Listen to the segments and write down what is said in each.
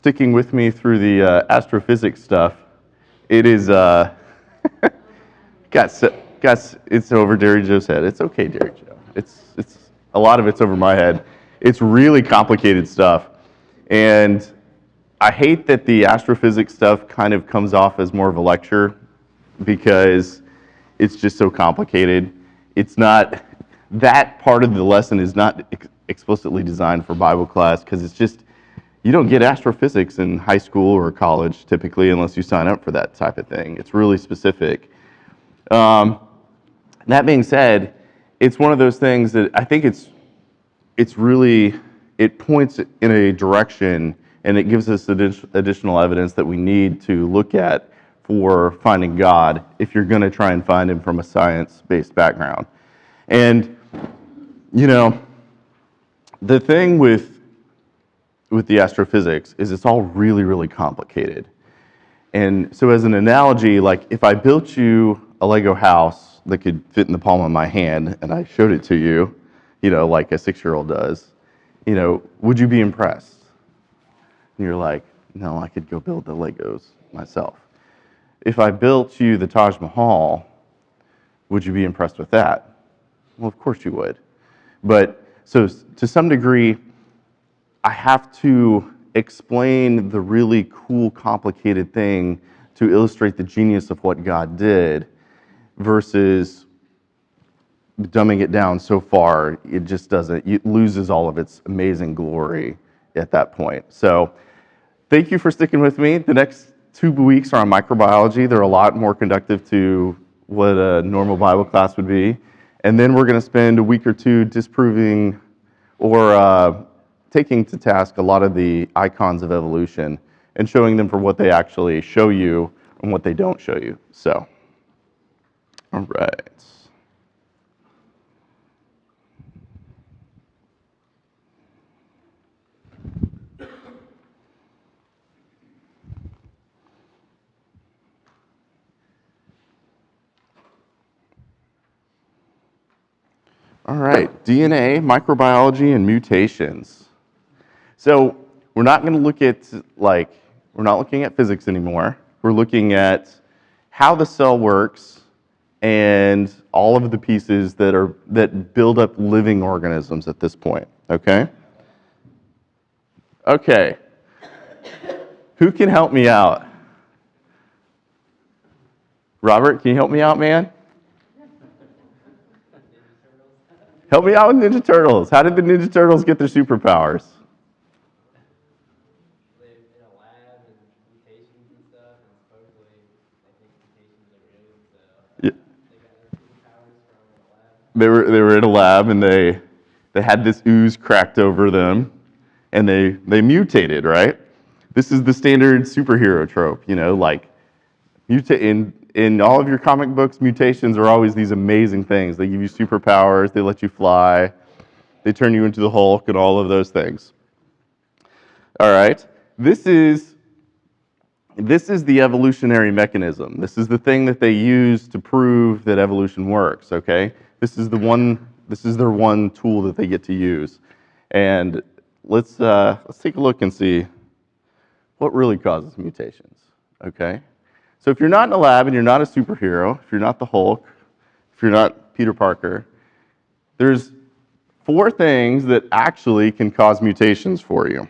sticking with me through the astrophysics stuff. It is, it's over Derry Joe's head. It's okay, Derry Joe. It's a lot of it's over my head. It's really complicated stuff, and I hate that the astrophysics stuff kind of comes off as more of a lecture because it's just so complicated. It's not, that part of the lesson is not explicitly designed for Bible class because it's just, you don't get astrophysics in high school or college typically unless you sign up for that type of thing. It's really specific. That being said, it's one of those things that I think it's really, it points in a direction and it gives us additional evidence that we need to look at for finding God if you're going to try and find him from a science-based background. And, you know, the thing with the astrophysics is it's all really, really complicated. And so as an analogy, like if I built you a Lego house that could fit in the palm of my hand and I showed it to you, you know, like a 6-year-old does, you know, would you be impressed? And you're like, no, I could go build the Legos myself. If I built you the Taj Mahal, would you be impressed with that? Well, of course you would. But so to some degree, I have to explain the really cool, complicated thing to illustrate the genius of what God did versus dumbing it down so far, it just doesn't, it loses all of its amazing glory at that point. So thank you for sticking with me. The next 2 weeks are on microbiology. They're a lot more conductive to what a normal Bible class would be. And then we're going to spend a week or two disproving or taking to task a lot of the icons of evolution and showing them for what they actually show you and what they don't show you. So, all right. All right, DNA, microbiology, and mutations. So we're not going to look at, we're not looking at physics anymore. We're looking at how the cell works and all of the pieces that build up living organisms at this point, okay? Okay. Who can help me out? Robert, can you help me out, man? Help me out with Ninja Turtles. How did the Ninja Turtles get their superpowers? They in a lab and mutations and stuff, and supposedly I think mutations are real, so Yeah. they got their superpowers from a lab. They were in a lab and they had this ooze cracked over them and they mutated, right? This is the standard superhero trope, you know, like in all of your comic books, mutations are always these amazing things. They give you superpowers, they let you fly, they turn you into the Hulk and all of those things. All right, this is the evolutionary mechanism. This is the thing that they use to prove that evolution works, okay? This is their one tool that they get to use. And let's take a look and see what really causes mutations, okay? So if you're not in a lab and you're not a superhero, if you're not the Hulk, if you're not Peter Parker, there's 4 things that actually can cause mutations for you.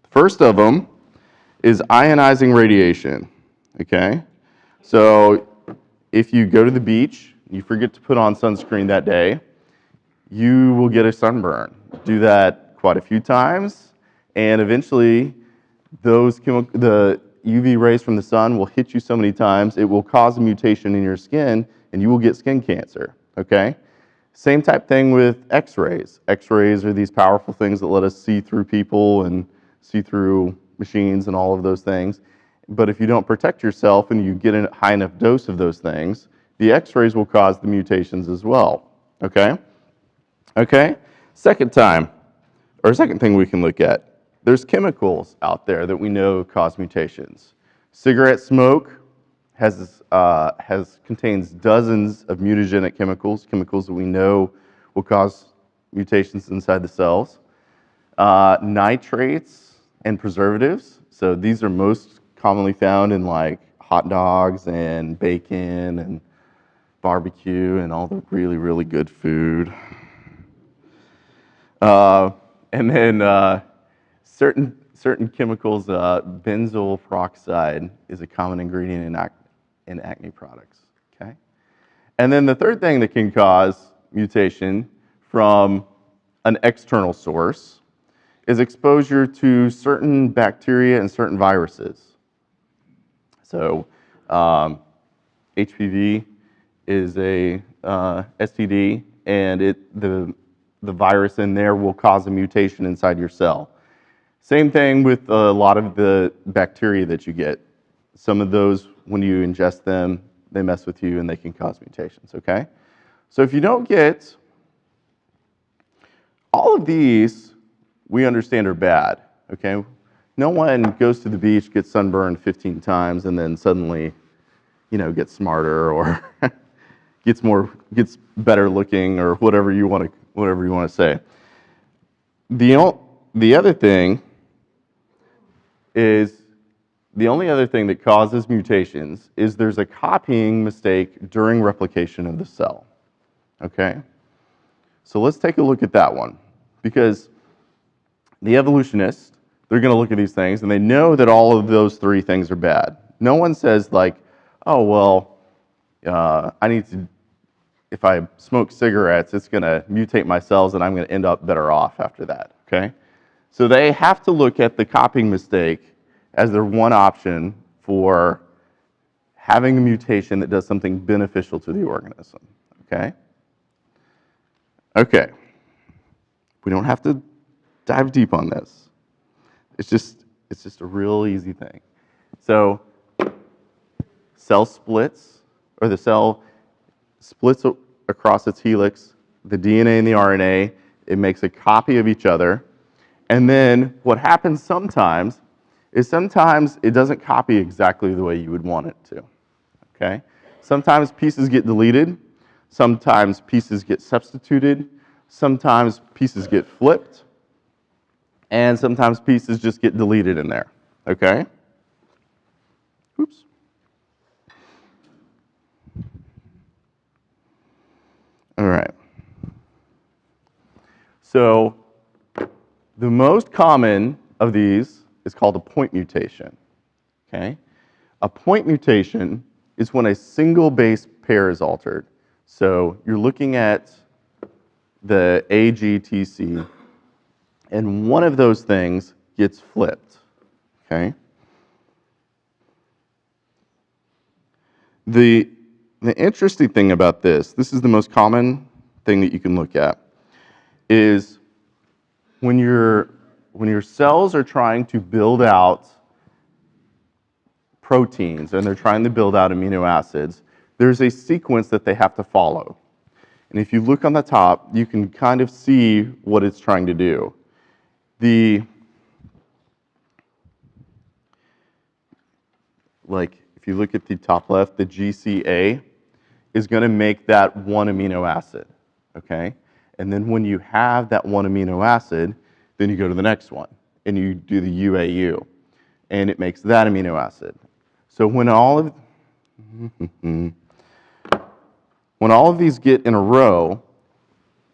First of them is ionizing radiation, okay? So if you go to the beach, you forget to put on sunscreen that day, you will get a sunburn. Do that quite a few times, and eventually the UV rays from the sun will hit you so many times, it will cause a mutation in your skin, and you will get skin cancer, okay? Same type thing with X-rays. X-rays are these powerful things that let us see through people and see through machines and all of those things. But if you don't protect yourself and you get a high enough dose of those things, the X-rays will cause the mutations as well, okay? Okay? Second thing we can look at. There's chemicals out there that we know cause mutations. Cigarette smoke contains dozens of mutagenic chemicals that we know will cause mutations inside the cells. Nitrates and preservatives. So these are most commonly found in like hot dogs and bacon and barbecue and all the really, really good food. And then certain chemicals, benzoyl peroxide is a common ingredient in acne products. Okay, and then the third thing that can cause mutation from an external source is exposure to certain bacteria and certain viruses. So HPV is a STD, and the virus in there will cause a mutation inside your cell. Same thing with a lot of the bacteria that you get. Some of those, when you ingest them, they mess with you and they can cause mutations, okay? So if you don't get all of these, we understand are bad, okay? No one goes to the beach, gets sunburned 15 times, and then suddenly, gets smarter or gets better looking or whatever you want to say. The other thing is, the only other thing that causes mutations is there's a copying mistake during replication of the cell, okay? So let's take a look at that one, because the evolutionists, they're going to look at these things and they know that all of those three things are bad. No one says like, oh, well, if I smoke cigarettes, it's going to mutate my cells and I'm going to end up better off after that, okay? So they have to look at the copying mistake as their one option for having a mutation that does something beneficial to the organism, okay? Okay. We don't have to dive deep on this. It's just a real easy thing. So cell splits, or the cell splits across its helix, the DNA and the RNA, it makes a copy of each other. And then what happens sometimes is sometimes it doesn't copy exactly the way you would want it to, okay? Sometimes pieces get deleted, sometimes pieces get substituted, sometimes pieces get flipped, and sometimes pieces just get deleted in there, okay? Oops. All right. So the most common of these is called a point mutation, okay? A point mutation is when a single base pair is altered. So you're looking at the AGTC, and one of those things gets flipped, okay? The interesting thing about this is the most common thing that you can look at, is when your cells are trying to build out proteins and they're trying to build out amino acids, there's a sequence that they have to follow. And if you look on the top, you can kind of see what it's trying to do. If you look at the top left, the GCA is going to make that one amino acid, okay? And then when you have that one amino acid, then you go to the next one, and you do the UAU, and it makes that amino acid. So when all of these get in a row,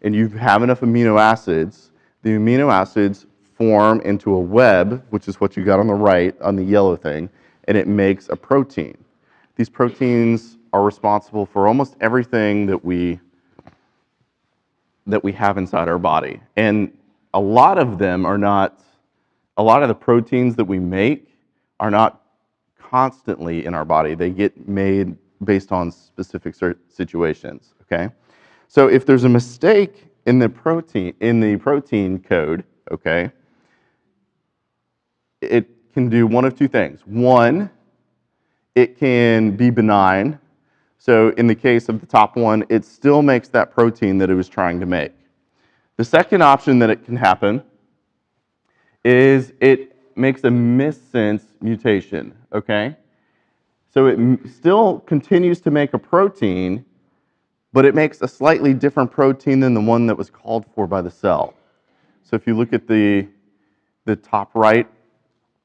and you have enough amino acids, the amino acids form into a web, which is what you got on the right, on the yellow thing, and it makes a protein. These proteins are responsible for almost everything that we have inside our body. And a lot of the proteins that we make are not constantly in our body. They get made based on specific situations, okay? So if there's a mistake in the protein code, okay, it can do one of two things. One, it can be benign. So in the case of the top one, it still makes that protein that it was trying to make. The second option that it can happen is it makes a missense mutation, okay? So it still continues to make a protein, but it makes a slightly different protein than the one that was called for by the cell. So if you look at the top right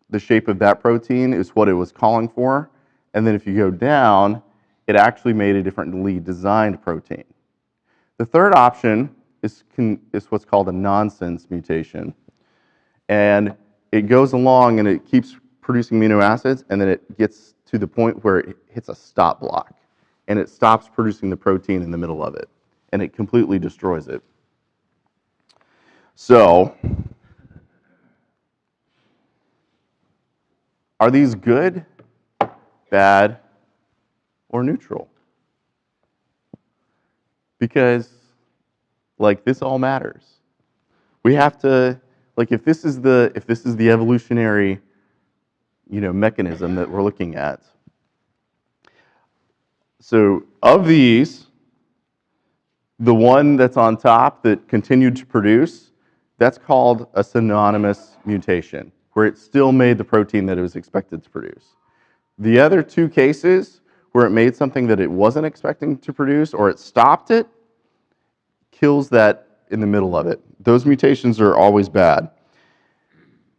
the shape of that protein is what it was calling for. And then if you go down, it actually made a differently designed protein. The third option is what's called a nonsense mutation. And it goes along and it keeps producing amino acids, and then it gets to the point where it hits a stop block. And it stops producing the protein in the middle of it. And it completely destroys it. So, are these good, bad, or neutral? Because, like, this all matters. We have to, like, if this is the evolutionary, mechanism that we're looking at. So, of these, the one that's on top that continued to produce, that's called a synonymous mutation, where it still made the protein that it was expected to produce. The other two cases where it made something that it wasn't expecting to produce, or it stopped it, kills that in the middle of it. Those mutations are always bad.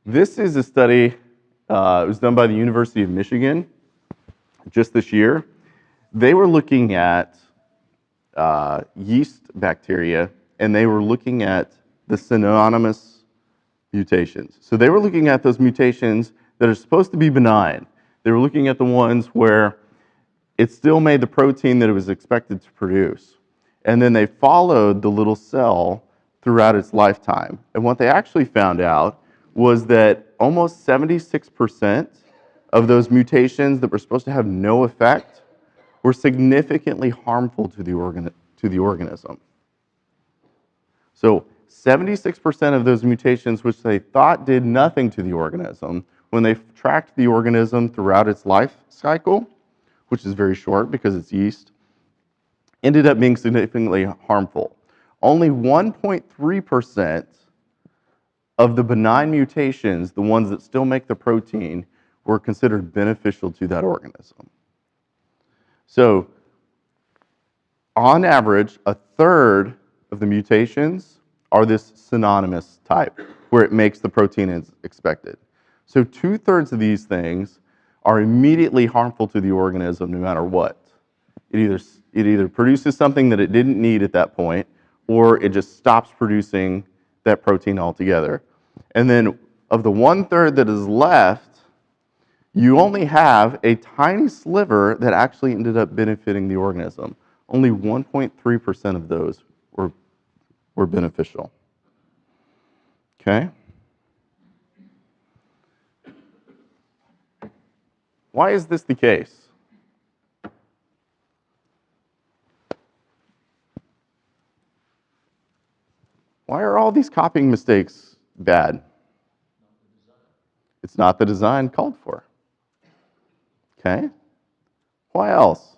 This is a study, it was done by the University of Michigan just this year. They were looking at yeast bacteria, and they were looking at the synonymous mutations. So they were looking at those mutations that are supposed to be benign. They were looking at the ones where it still made the protein that it was expected to produce. And then they followed the little cell throughout its lifetime. And what they actually found out was that almost 76% of those mutations that were supposed to have no effect were significantly harmful to the organism. So 76% of those mutations, which they thought did nothing to the organism, when they tracked the organism throughout its life cycle, which is very short because it's yeast, ended up being significantly harmful. Only 1.3% of the benign mutations, the ones that still make the protein, were considered beneficial to that organism. So, on average, a third of the mutations are this synonymous type, where it makes the protein as expected. So 2/3 of these things are immediately harmful to the organism no matter what. It either produces something that it didn't need at that point, or it just stops producing that protein altogether. And then of the 1/3 that is left, you only have a tiny sliver that actually ended up benefiting the organism. Only 1.3% of those were beneficial. Okay? Why is this the case? Why are all these copying mistakes bad? It's not the design called for. Okay? Why else?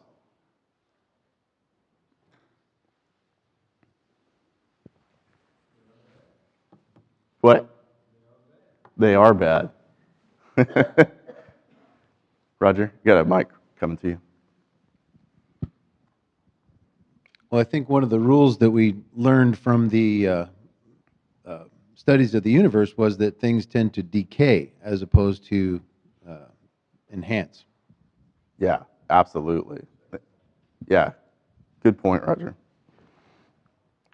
What? They are bad. Roger, you got a mic coming to you. Well, I think one of the rules that we learned from the studies of the universe was that things tend to decay as opposed to enhance. Yeah, absolutely. Yeah, good point, Roger.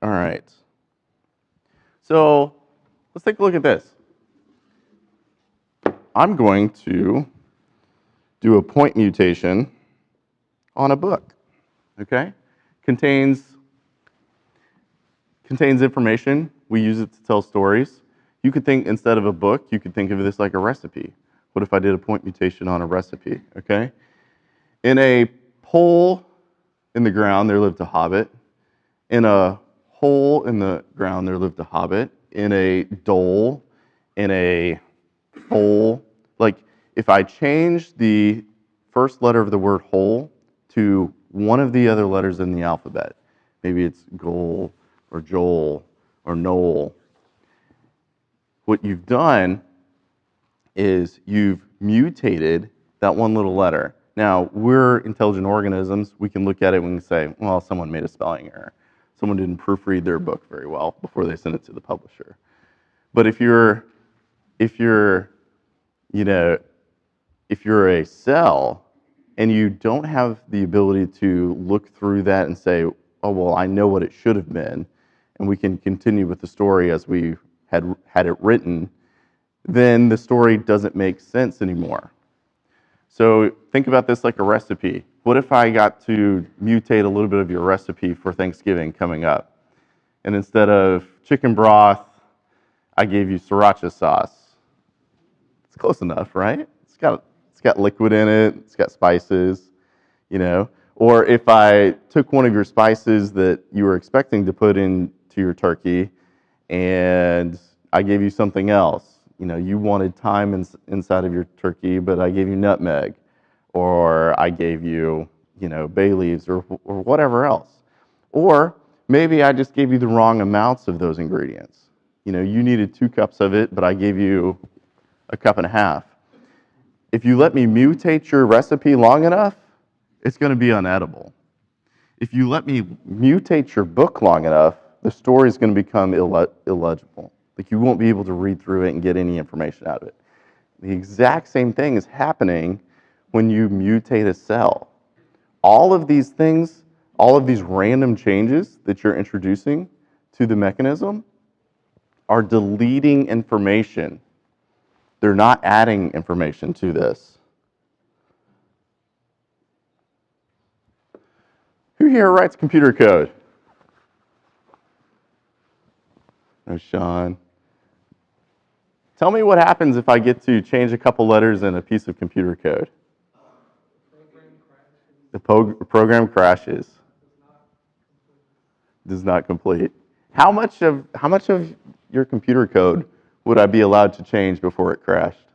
All right. So let's take a look at this. I'm going to do a point mutation on a book. Okay? Contains information. We use it to tell stories. You could think, instead of a book, you could think of this like a recipe. What if I did a point mutation on a recipe? Okay? In a hole in the ground, there lived a hobbit. In a hole in the ground, there lived a hobbit. In a dole, in a hole. Like, if I change the first letter of the word hole to one of the other letters in the alphabet, maybe it's goal or Joel or Noel, what you've done is you've mutated that one little letter. Now, we're intelligent organisms. We can look at it and we can say, well, someone made a spelling error. Someone didn't proofread their book very well before they sent it to the publisher. But if you're you know, if you're a cell and you don't have the ability to look through that and say, oh, well, I know what it should have been, and we can continue with the story as we had it written, then the story doesn't make sense anymore. So think about this like a recipe. What if I got to mutate a little bit of your recipe for Thanksgiving coming up? And instead of chicken broth, I gave you sriracha sauce. It's close enough, right? It's got liquid in it, it's got spices, you know. Or if I took one of your spices that you were expecting to put into your turkey and I gave you something else. You know, you wanted thyme inside of your turkey, but I gave you nutmeg. Or I gave you, you know, bay leaves or whatever else. Or maybe I just gave you the wrong amounts of those ingredients. You know, you needed 2 cups of it, but I gave you a cup and a half. If you let me mutate your recipe long enough, it's going to be unedible. If you let me mutate your book long enough, the story is going to become illegible. Like you won't be able to read through it and get any information out of it. The exact same thing is happening when you mutate a cell. All of these things, all of these random changes that you're introducing to the mechanism are deleting information. They're not adding information to this. Who here writes computer code? No, Sean. Tell me what happens if I get to change a couple letters in a piece of computer code. The program crashes. Does not complete. How much of your computer code would I be allowed to change before it crashed?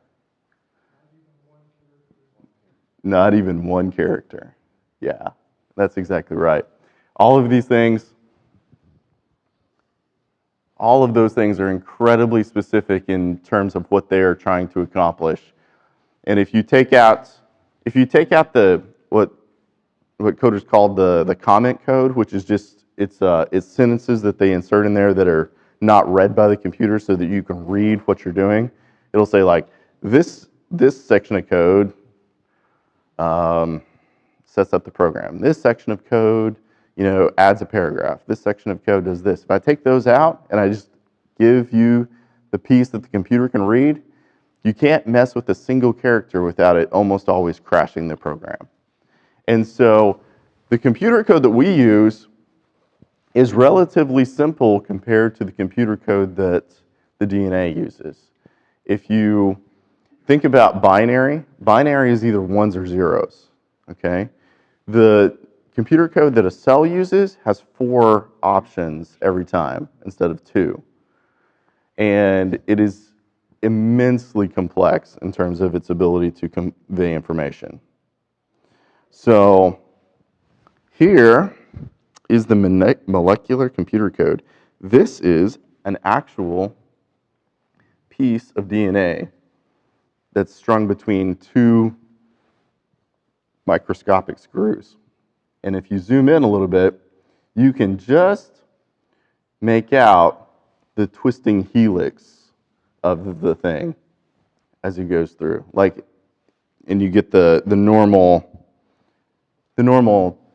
Not even one character. Yeah, that's exactly right. All of these things, all of those things are incredibly specific in terms of what they are trying to accomplish. And if you take out the what coders call the comment code, which is just it's sentences that they insert in there that are not read by the computer so that you can read what you're doing. It'll say like this section of code sets up the program. This section of code, you know, adds a paragraph. This section of code does this. If I take those out and I just give you the piece that the computer can read, you can't mess with a single character without it almost always crashing the program. And so the computer code that we use is relatively simple compared to the computer code that the DNA uses. If you think about binary is either ones or zeros, okay? The computer code that a cell uses has 4 options every time instead of 2. And it is immensely complex in terms of its ability to convey information. So here is the molecular computer code. This is an actual piece of DNA that's strung between 2 microscopic screws. And if you zoom in a little bit, you can just make out the twisting helix of the thing as it goes through. Like, and you get the normal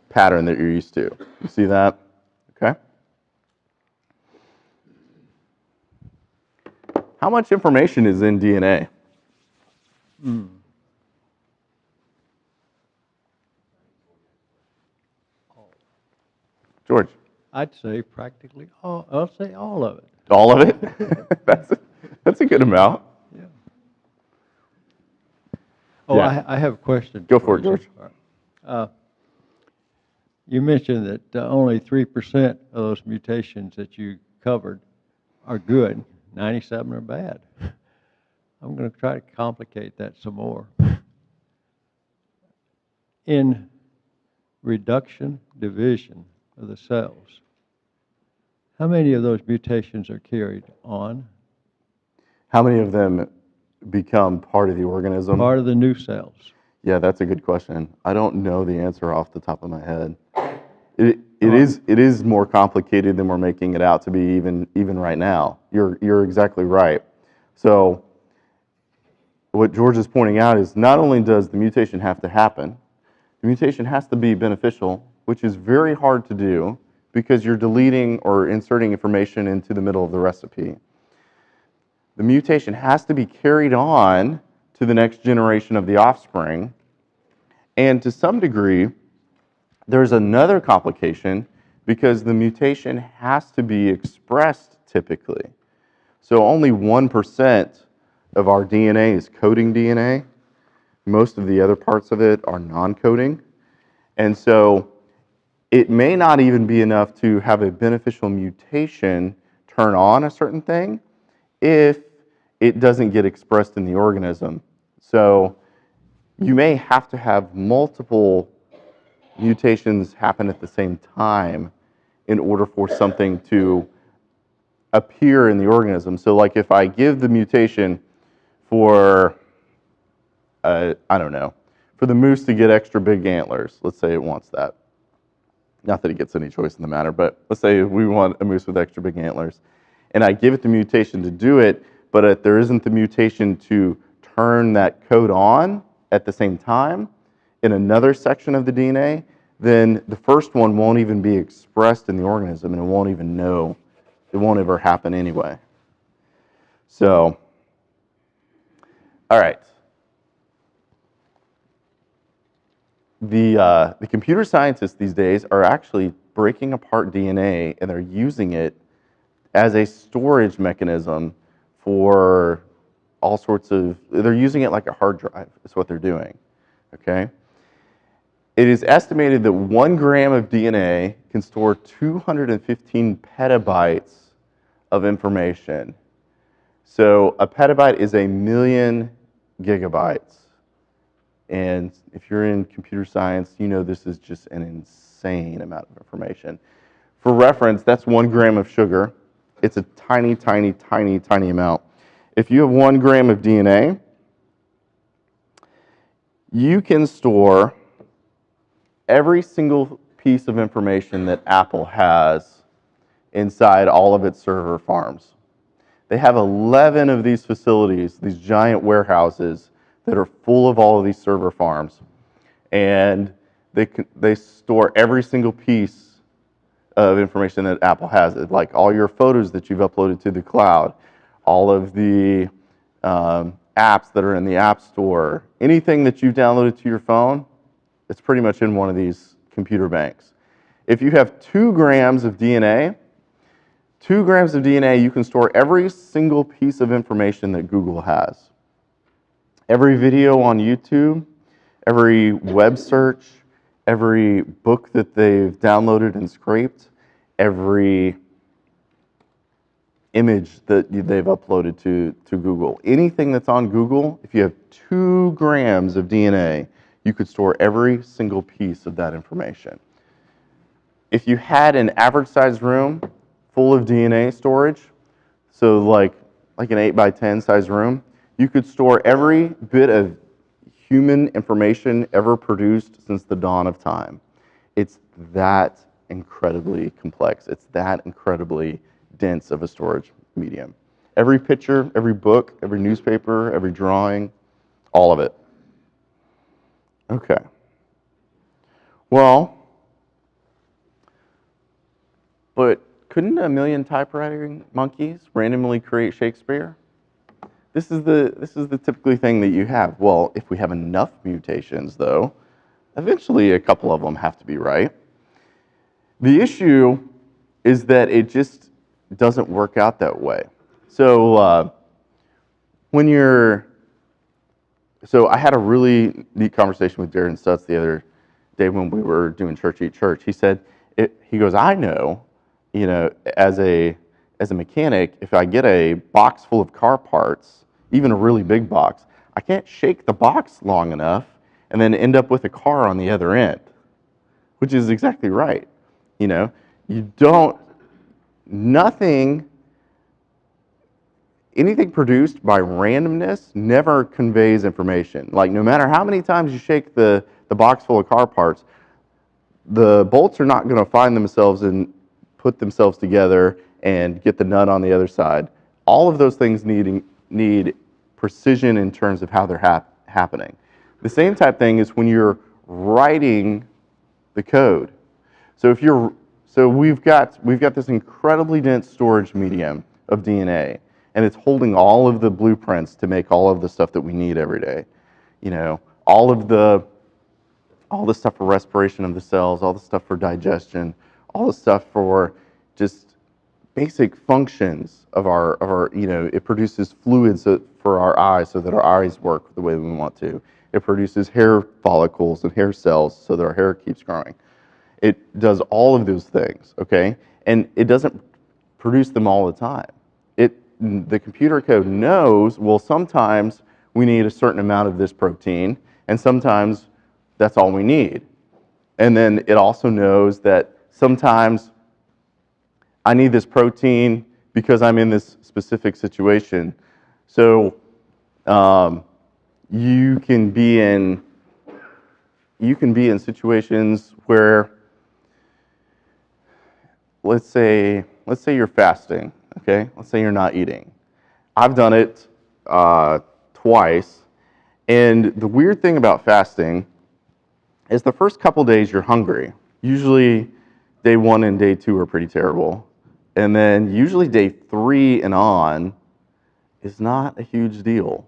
pattern that you're used to. You see that? Okay. How much information is in DNA? George? I'd say practically all. I'll say all of it. All of it? That's a good amount. Yeah. Oh, Yeah. I have a question. Go for it, George. You mentioned that only 3% of those mutations that you covered are good. 97 are bad. I'm going to try to complicate that some more. In reduction division of the cells, how many of those mutations are carried on? How many of them become part of the organism? Part of the new cells. Yeah, that's a good question. I don't know the answer off the top of my head. It is more complicated than we're making it out to be even right now. You're exactly right. So what George is pointing out is not only does the mutation have to happen, the mutation has to be beneficial, which is very hard to do because you're deleting or inserting information into the middle of the recipe. The mutation has to be carried on to the next generation of the offspring. And to some degree, there's another complication because the mutation has to be expressed typically. So only 1% of our DNA is coding DNA. Most of the other parts of it are non-coding. And so it may not even be enough to have a beneficial mutation turn on a certain thing if it doesn't get expressed in the organism. So you may have to have multiple mutations happen at the same time in order for something to appear in the organism. So like if I give the mutation for, I don't know, for the moose to get extra big antlers, let's say it wants that. Not that it gets any choice in the matter, but let's say we want a moose with extra big antlers. And I give it the mutation to do it, but there isn't the mutation to turn that code on at the same time in another section of the DNA, then the first one won't even be expressed in the organism and it won't even know. It won't ever happen anyway. So, all right. The computer scientists these days are actually breaking apart DNA and they're using it as a storage mechanism for all sorts of, they're using it like a hard drive, is what they're doing, okay? It is estimated that 1 gram of DNA can store 215 petabytes of information. So a petabyte is 1,000,000 gigabytes. And if you're in computer science, you know this is just an insane amount of information. For reference, that's 1 gram of sugar. It's a tiny, tiny, tiny, tiny amount. If you have 1 gram of DNA, you can store every single piece of information that Apple has inside all of its server farms. They have 11 of these facilities, these giant warehouses that are full of all of these server farms. And they store every single piece of information that Apple has, like all your photos that you've uploaded to the cloud, all of the apps that are in the App Store, anything that you've downloaded to your phone, it's pretty much in one of these computer banks. If you have 2 grams of DNA, 2 grams of DNA, you can store every single piece of information that Google has. Every video on YouTube, every web search, every book that they've downloaded and scraped, every image that they've uploaded to Google. Anything that's on Google, if you have 2 grams of DNA, you could store every single piece of that information. If you had an average sized room full of DNA storage, so like an 8 by 10 size room, you could store every bit of human information ever produced since the dawn of time. It's that incredibly complex. It's that incredibly dense of a storage medium. Every picture, every book, every newspaper, every drawing, all of it. Okay. Well, but couldn't 1,000,000 typewriting monkeys randomly create Shakespeare? This is the typically thing that you have. Well, if we have enough mutations, though, eventually a couple of them have to be right. The issue is that it just doesn't work out that way. So I had a really neat conversation with Darren Stutz the other day when we were doing Church Eat Church. He said, he goes, I know, as a mechanic, if I get a box full of car parts, even a really big box, I can't shake the box long enough and then end up with a car on the other end, which is exactly right. Anything produced by randomness never conveys information. Like no matter how many times you shake the box full of car parts, the bolts are not going to find themselves and put themselves together and get the nut on the other side. All of those things need precision in terms of how they're happening. The same type thing is when you're writing the code. So we've got this incredibly dense storage medium of DNA, and it's holding all of the blueprints to make all of the stuff that we need every day. You know, all the stuff for respiration of the cells, all the stuff for digestion, all the stuff for just basic functions of our you know, it produces fluids for our eyes so that our eyes work the way we want to. It produces hair follicles and hair cells so that our hair keeps growing. It does all of those things, okay? And it doesn't produce them all the time. The computer code knows, well, sometimes we need a certain amount of this protein, and sometimes that's all we need. And then it also knows that sometimes I need this protein because I'm in this specific situation. So you can be in situations where, let's say you're fasting, okay? Let's say you're not eating. I've done it twice, and the weird thing about fasting is the first couple days you're hungry. Usually day 1 and day 2 are pretty terrible. And then usually day 3 and on is not a huge deal.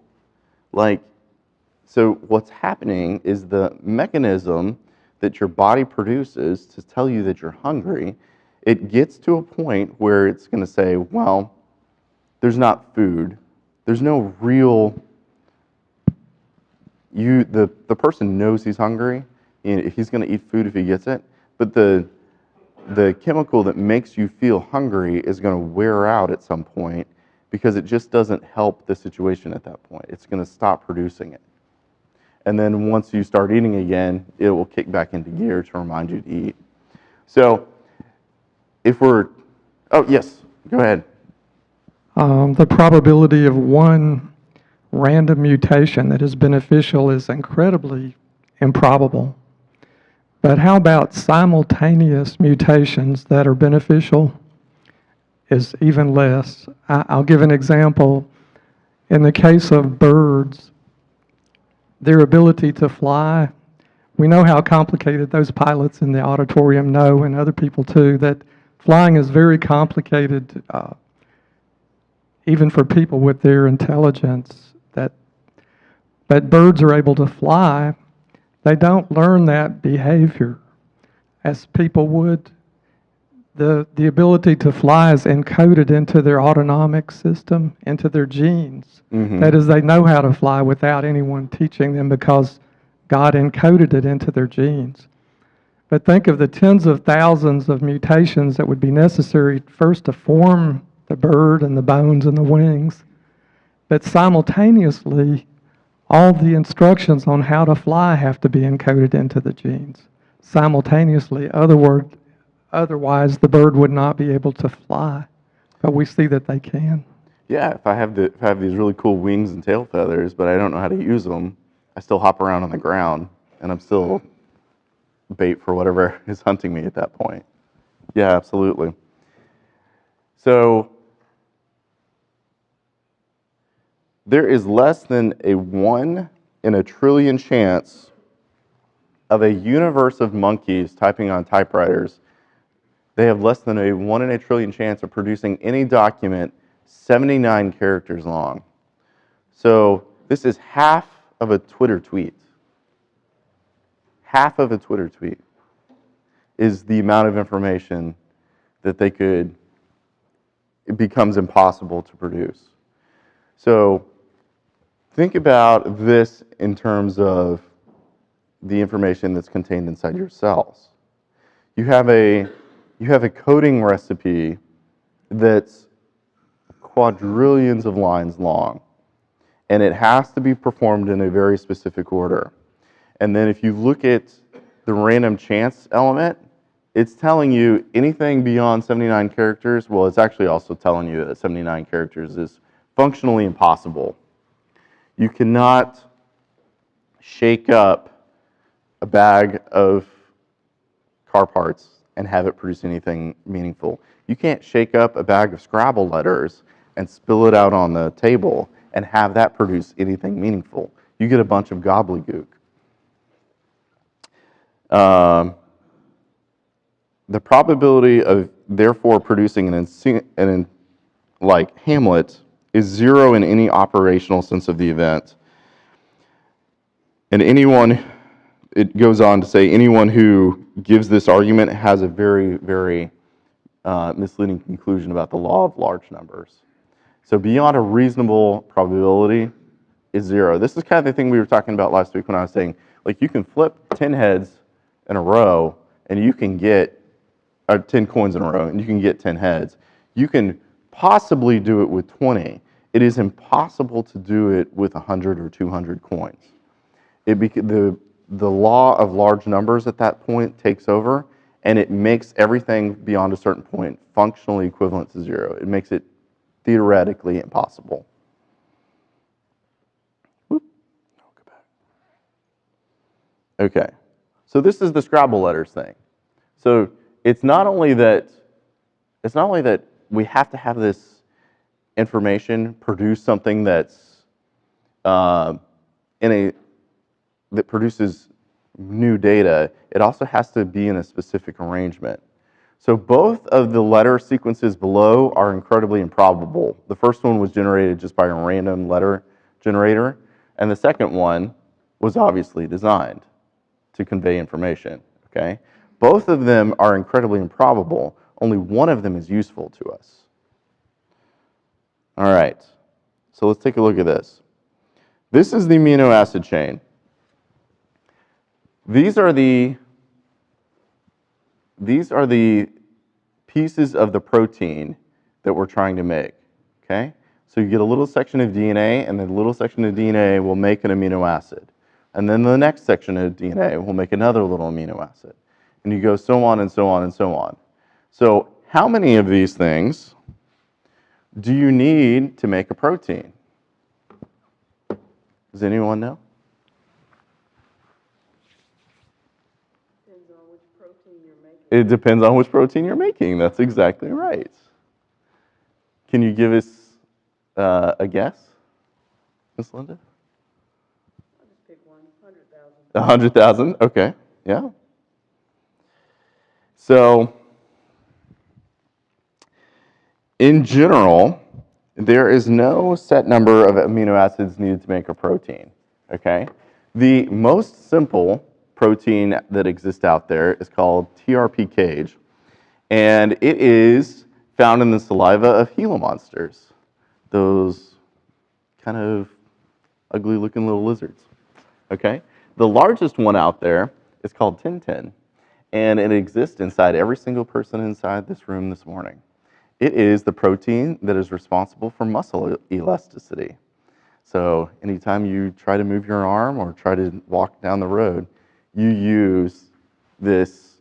So what's happening is the mechanism that your body produces to tell you that you're hungry, it gets to a point where it's going to say, well, there's not food. There's no real, the person knows he's hungry, and he's going to eat food if he gets it, but the chemical that makes you feel hungry is going to wear out at some point because it just doesn't help the situation at that point. It's going to stop producing it. And then once you start eating again, it will kick back into gear to remind you to eat. So oh yes, go ahead. The probability of one random mutation that is beneficial is incredibly improbable. But how about simultaneous mutations that are beneficial is even less. I'll give an example. In the case of birds, their ability to fly, we know how complicated those pilots in the auditorium know, and other people too, that flying is very complicated, even for people with their intelligence, but birds are able to fly. They don't learn that behavior as people would. The ability to fly is encoded into their autonomic system, into their genes. Mm-hmm. That is, they know how to fly without anyone teaching them because God encoded it into their genes. But think of the tens of thousands of mutations that would be necessary first to form the bird and the bones and the wings. But simultaneously, all the instructions on how to fly have to be encoded into the genes. Simultaneously, otherwise the bird would not be able to fly. But we see that they can. Yeah, if I have these really cool wings and tail feathers, but I don't know how to use them, I still hop around on the ground, and I'm still bait for whatever is hunting me at that point. Yeah, absolutely. So there is less than a 1 in a trillion chance of a universe of monkeys typing on typewriters. They have less than a 1 in a trillion chance of producing any document 79 characters long. So this is half of a Twitter tweet. Half of a Twitter tweet is the amount of information that it becomes impossible to produce. So think about this in terms of the information that's contained inside your cells. You have a coding recipe that's quadrillions of lines long, and it has to be performed in a very specific order. And then if you look at the random chance element, it's telling you anything beyond 79 characters, well, it's actually also telling you that 79 characters is functionally impossible. You cannot shake up a bag of car parts and have it produce anything meaningful. You can't shake up a bag of Scrabble letters and spill it out on the table and have that produce anything meaningful. You get a bunch of gobbledygook. The probability of therefore producing like Hamlet is 0 in any operational sense of the event. And it goes on to say, anyone who gives this argument has a very, very misleading conclusion about the law of large numbers. So beyond a reasonable probability is 0. This is kind of the thing we were talking about last week when I was saying, like, you can flip 10 heads in a row and you can get 10 coins in a row and you can get 10 heads. You can possibly do it with 20. It is impossible to do it with 100 or 200 coins. The law of large numbers at that point takes over, and it makes everything beyond a certain point functionally equivalent to 0. It makes it theoretically impossible. Whoop. I'll go back. Okay, so this is the Scrabble letters thing. So it's not only that we have to have this information produce something that's that produces new data, it also has to be in a specific arrangement. So both of the letter sequences below are incredibly improbable. The first one was generated just by a random letter generator, and the second one was obviously designed to convey information, okay? Both of them are incredibly improbable. Only one of them is useful to us. All right, so let's take a look at this. This is the amino acid chain. These are the pieces of the protein that we're trying to make, okay? So you get a little section of DNA, and the little section of DNA will make an amino acid. And then the next section of DNA will make another little amino acid. And you go so on and so on and so on. So how many of these things do you need to make a protein? Does anyone know? It depends on which protein you're making. That's exactly right. Can you give us a guess, Ms. Linda? I'll just pick one, 100,000. 100,000, okay, yeah. So, in general, there is no set number of amino acids needed to make a protein, okay? The most simple protein that exists out there is called TRPK, and it is found in the saliva of Gila monsters, those kind of ugly looking little lizards, okay? The largest one out there is called Tintin, and it exists inside every single person inside this room this morning. It is the protein that is responsible for muscle elasticity. So anytime you try to move your arm or try to walk down the road, you use this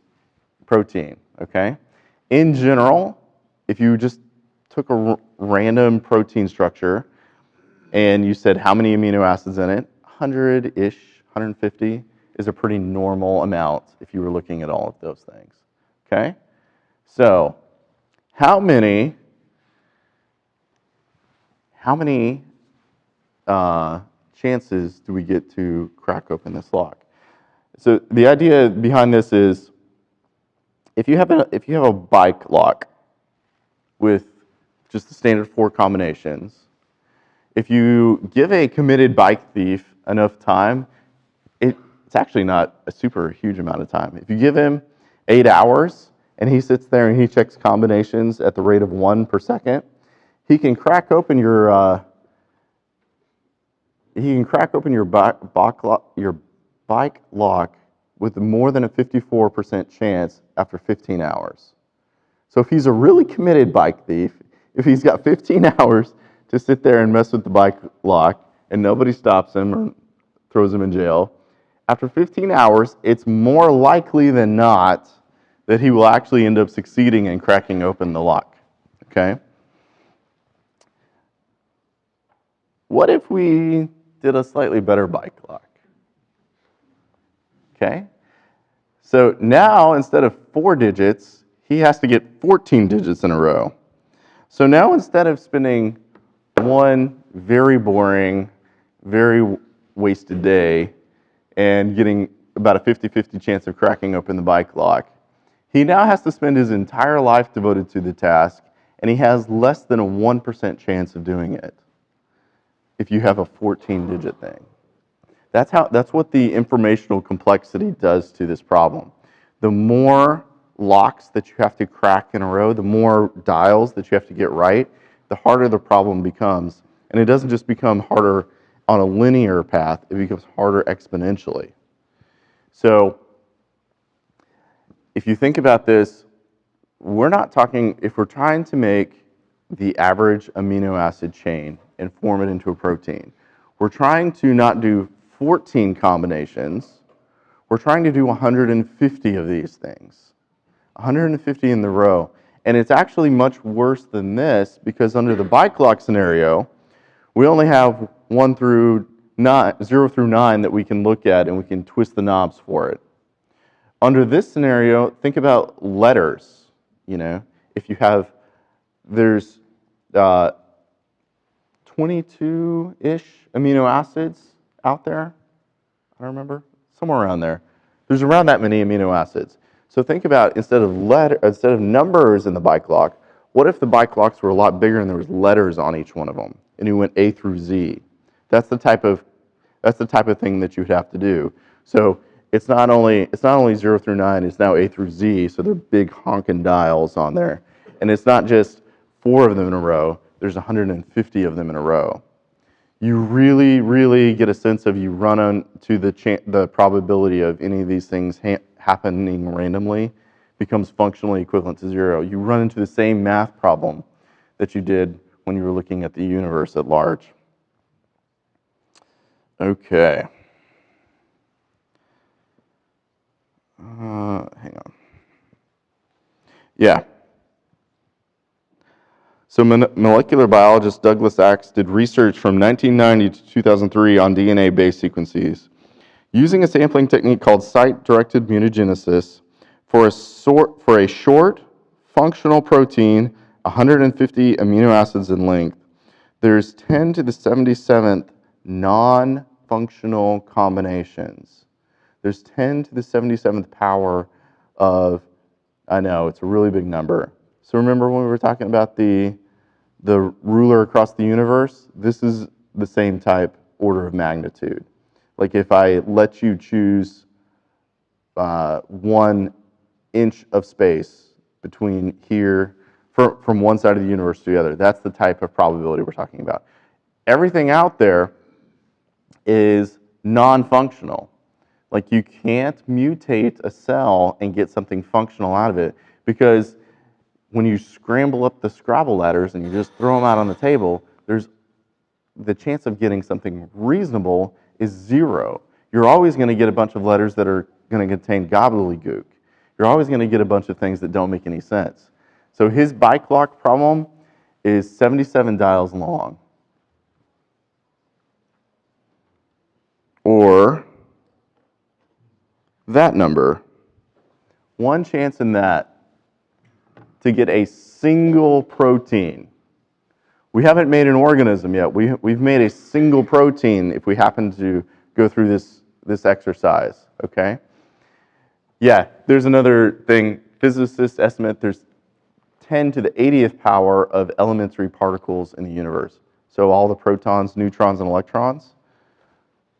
protein, okay? In general, if you just took a random protein structure and you said how many amino acids in it, 100-ish, 150 is a pretty normal amount if you were looking at all of those things, okay? So how many chances do we get to crack open this lock? So the idea behind this is, if you have a bike lock with just the standard 4 combinations, if you give a committed bike thief enough time, it's actually not a super huge amount of time. If you give him 8 hours and he sits there and he checks combinations at the rate of 1 per second, he can crack open your bike lock with more than a 54% chance after 15 hours. So if he's a really committed bike thief, if he's got 15 hours to sit there and mess with the bike lock and nobody stops him or throws him in jail, after 15 hours, it's more likely than not that he will actually end up succeeding in cracking open the lock, okay? What if we did a slightly better bike lock? Okay, so now instead of 4 digits, he has to get 14 digits in a row. So now instead of spending 1, very boring, very wasted day and getting about a 50-50 chance of cracking open the bike lock. He now has to spend his entire life devoted to the task, and he has less than a 1% chance of doing it if you have a 14-digit thing. That's what the informational complexity does to this problem. The more locks that you have to crack in a row, the more dials that you have to get right, the harder the problem becomes. And it doesn't just become harder on a linear path, it becomes harder exponentially. So if you think about this, we're not talking, if we're trying to make the average amino acid chain and form it into a protein, we're trying to not do 14 combinations, we're trying to do 150 of these things. 150 in the row. And it's actually much worse than this because under the bike lock scenario, we only have 0 through 9 that we can look at and we can twist the knobs for it. Under this scenario, think about letters. If you have, there's 22-ish amino acids out there. I don't remember, somewhere around there. There's around that many amino acids. So think about instead of numbers in the bike lock, what if the bike locks were a lot bigger and there was letters on each one of them, and you went A through Z? That's the type of thing that you'd have to do. So it's not only 0 through 9, it's now A through Z. So they're big honking dials on there, and it's not just 4 of them in a row. There's 150 of them in a row. You really, really get a sense of you run onto the probability of any of these things happening randomly becomes functionally equivalent to 0. You run into the same math problem that you did when you were looking at the universe at large. Okay. Hang on. Yeah. So molecular biologist Douglas Axe did research from 1990 to 2003 on DNA-based sequences. Using a sampling technique called site-directed mutagenesis for a short functional protein, 150 amino acids in length, there's 10 to the 77th non-functional combinations. There's 10 to the 77th power of, I know, it's a really big number. So remember when we were talking about the ruler across the universe? This is the same type order of magnitude. Like if I let you choose 1 inch of space between here, from one side of the universe to the other, that's the type of probability we're talking about. Everything out there is non-functional. Like you can't mutate a cell and get something functional out of it, because when you scramble up the Scrabble letters and you just throw them out on the table, there's the chance of getting something reasonable is 0. You're always going to get a bunch of letters that are going to contain gobbledygook. You're always going to get a bunch of things that don't make any sense. So his bike lock problem is 77 dials long. Or that number. One chance in that to get a single protein. We haven't made an organism yet. We've made a single protein if we happen to go through this exercise, okay? Yeah, there's another thing. Physicists estimate there's 10 to the 80th power of elementary particles in the universe. So all the protons, neutrons, and electrons.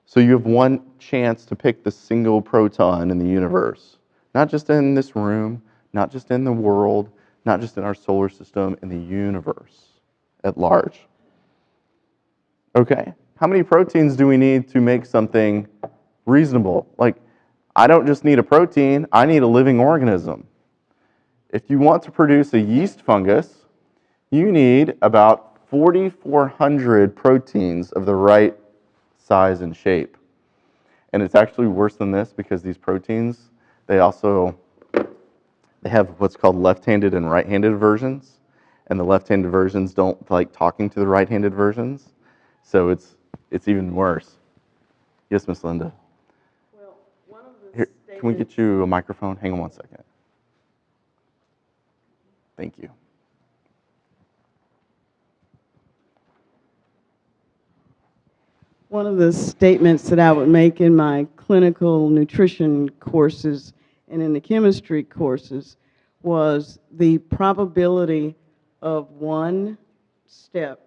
So you have one chance to pick the single proton in the universe. Not just in this room, not just in the world, not just in our solar system, in the universe at large. Okay, how many proteins do we need to make something reasonable? Like, I don't just need a protein, I need a living organism. If you want to produce a yeast fungus, you need about 4,400 proteins of the right size and shape. And it's actually worse than this because these proteins, they have what's called left-handed and right-handed versions. And the left-handed versions don't like talking to the right-handed versions. So it's even worse. Yes, Miss Linda? Well, one of the Here, can we get you a microphone? Hang on one second. Thank you. One of the statements that I would make in my clinical nutrition courses and in the chemistry courses was the probability of one step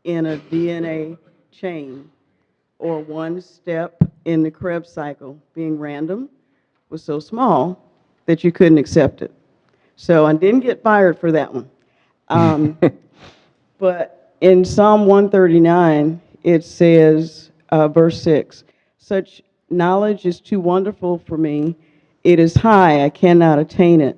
in a DNA chain or one step in the Krebs cycle being random was so small that you couldn't accept it. So I didn't get fired for that one. But in Psalm 139, it says, verse 6, such knowledge is too wonderful for me. It is high, I cannot attain it.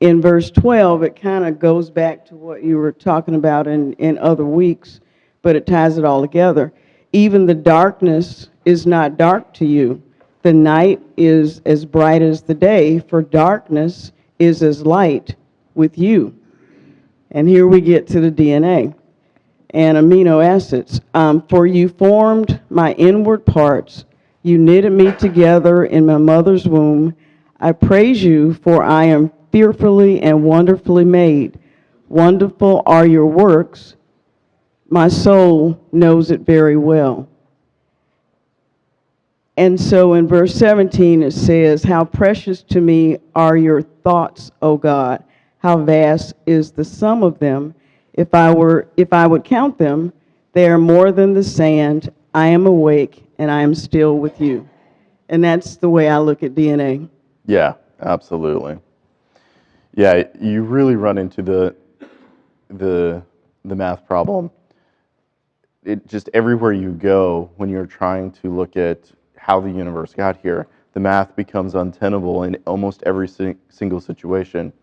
In verse 12, it kind of goes back to what you were talking about in other weeks, but it ties it all together. Even the darkness is not dark to you. The night is as bright as the day, for darkness is as light with you. And here we get to the DNA and amino acids. For you formed my inward parts. You knitted me together in my mother's womb. I praise you, for I am fearfully and wonderfully made. Wonderful are your works. My soul knows it very well. And so in verse 17 it says, how precious to me are your thoughts, O God. How vast is the sum of them. If I would count them, they are more than the sand. I am awake and I am still with you. And that's the way I look at DNA. Yeah, absolutely. Yeah, you really run into the math problem. It just everywhere you go when you're trying to look at how the universe got here, the math becomes untenable in almost every single situation.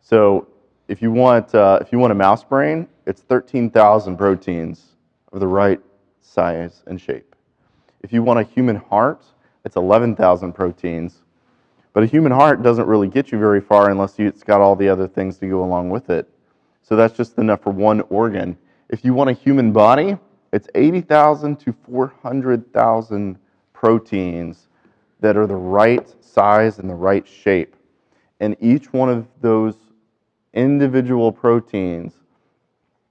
So if you want a mouse brain, it's 13,000 proteins of the right size and shape. If you want a human heart, it's 11,000 proteins. But a human heart doesn't really get you very far unless it's got all the other things to go along with it. So that's just enough for one organ. If you want a human body, it's 80,000 to 400,000 proteins that are the right size and the right shape. And each one of those individual proteins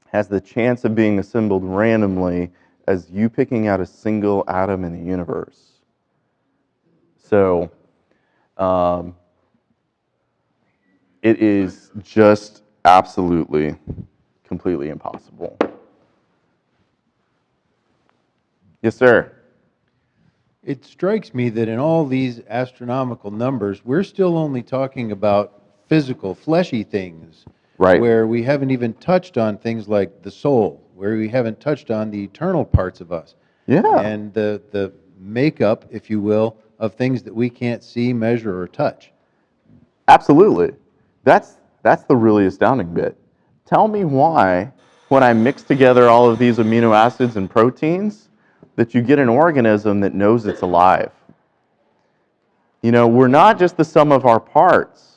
has the chance of being assembled randomly as you picking out a single atom in the universe. So it is just absolutely, completely impossible. Yes, sir. It strikes me that in all these astronomical numbers, we're still only talking about physical, fleshy things. Right. Where we haven't even touched on things like the soul, where we haven't touched on the eternal parts of us. Yeah. And the makeup, if you will, of things that we can't see, measure, or touch. Absolutely. That's the really astounding bit. Tell me why, when I mix together all of these amino acids and proteins, that you get an organism that knows it's alive. You know, we're not just the sum of our parts.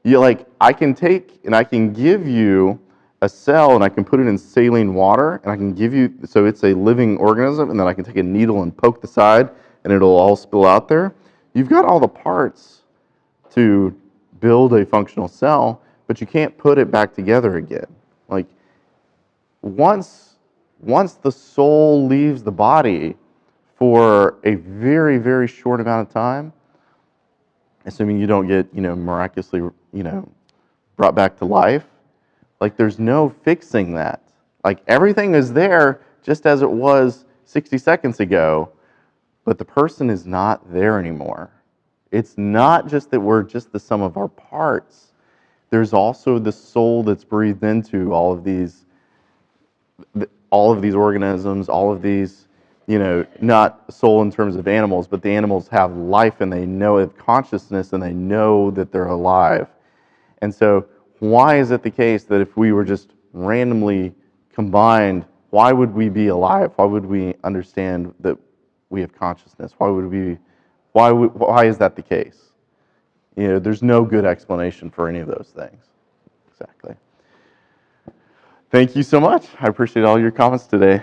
I can take and I can give you a cell and I can put it in saline water and I can give you, so it's a living organism, and then I can take a needle and poke the side and it'll all spill out there. You've got all the parts to build a functional cell, but you can't put it back together again. Like, once the soul leaves the body for a very, very short amount of time, assuming you don't get, miraculously, brought back to life, like, there's no fixing that. Like, everything is there just as it was 60 seconds ago, but the person is not there anymore. It's not just that we're just the sum of our parts. There's also the soul that's breathed into all of these organisms, all of these, not soul in terms of animals, but the animals have life and they know of consciousness and they know that they're alive. And so why is it the case that if we were just randomly combined, why would we be alive? Why would we understand that we have consciousness? Why is that the case? There's no good explanation for any of those things. Exactly. Thank you so much. I appreciate all your comments today.